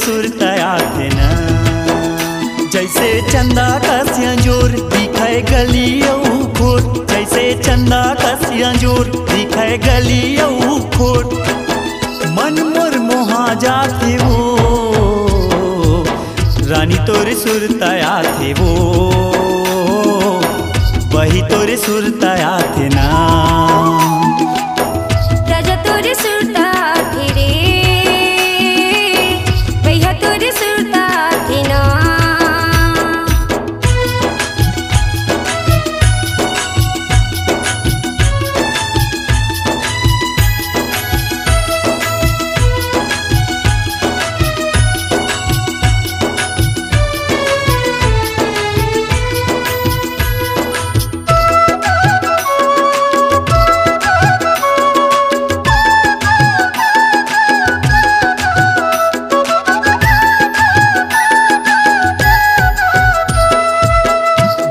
सुरतया थे न। जैसे चंदा का सिंजूर दिखे गलियों खोट, जैसे चंदा का सिंजूर दिखे गलियों खोट। मन मोर मोहा जाते वो रानी तोरे सुरतया थे वो, वही तोरे सुरतया थे ना। राजा तोरे सुरता थे रे, भैया तोरे सुरता थे ना।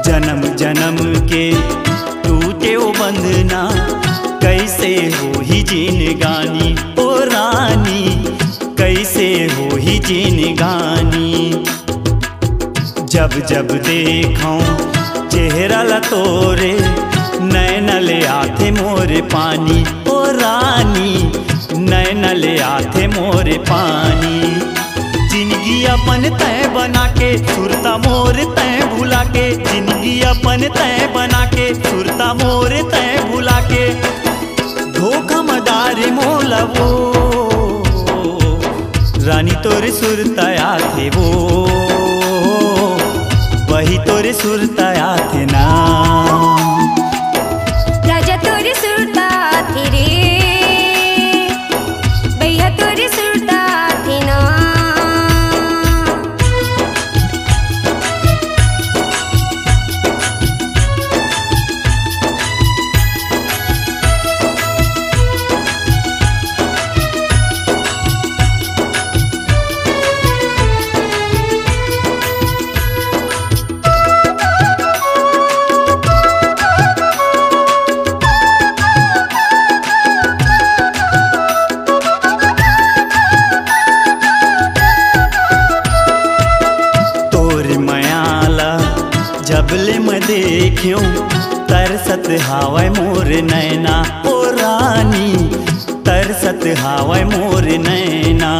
जन्म जन्म के टूटे वो बंधना, कैसे हो ही जिनगानी ओ रानी, कैसे हो ही जिनगानी। जब जब देखूं चेहरा ला तोरे, नैन ले आते मोरे पानी ओ रानी, नैन ले आते मोरे पानी। जिंदगी अपन तय बना के सुरता मोर तय भुला के, जिंदगी अपन तय बना के सुरता मोर तय भुला के। धोखा मदारे मोला वो रानी तोरे सुरतया थे वो, वही तोरे सुरतया थे ना। राजा तोरे सुरता थे रे, भैया तोरे सुरता थे ना। जबले मैं देखूं तरसत हावै मोर नैना ओ रानी, तरसत हावै मोर नैना।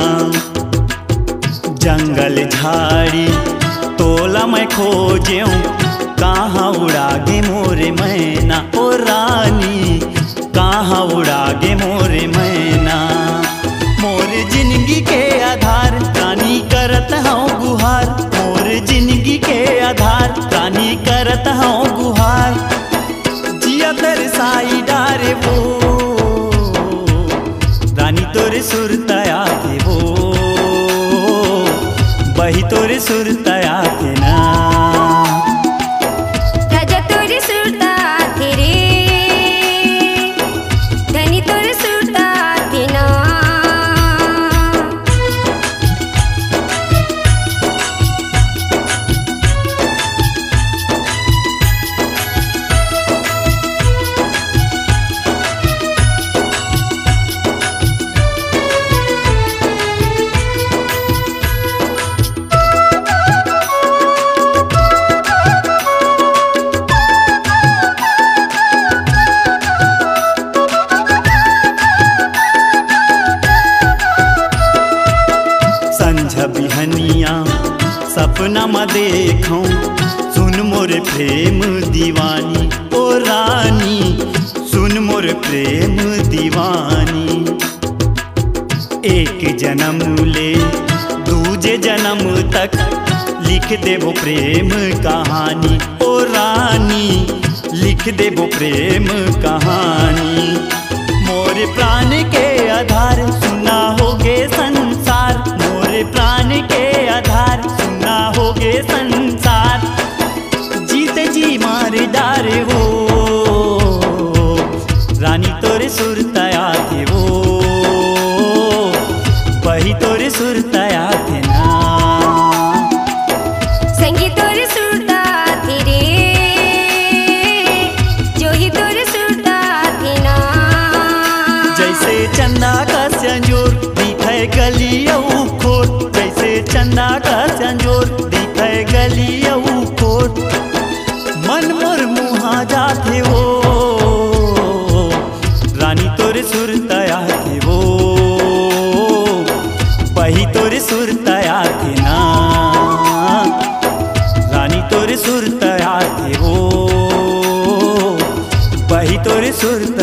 जंगल झाड़ी तोला मैं खोज्यूं, कहाँ उड़ा गे मोरे मैना ओ रानी, कहाँ उड़ा गे मोरे मैना। मोर जिंदगी के आधार रानी करत हूँ गुहार, मोर जिंदगी के आधार रानी करत हूँ गुहार। जिया तेरे साई डारे वो रानी तोरे सुरतया थे वो, वही तोरे सुरतया थे ना। राजा तोरे सुरता थे रे, धनी तोरे सुरता थे ना। बिहनिया सपना में देखूं, सुन मोर प्रेम दीवानी ओ रानी, सुन मोर प्रेम दीवानी। एक जन्म ले दूजे जन्म तक लिख देबो प्रेम कहानी ओ रानी, लिख देबो प्रेम कहानी। मोरे प्राण के आधार सुना होगे संसार, मोरे प्राण के आधार सुना होगे संसार। जीते जी मारे डारे वो रानी तोरे सुरतया थे वो, वही तोरे सुरतया थे ना। संगी तोरे सुरता थे रे, जो ही तोरे सुरता थे ना। जैसे चंदा का संजोर दिखे गलियों खोट, जैसे तोर सुरत आथे हो बही तोर सुरत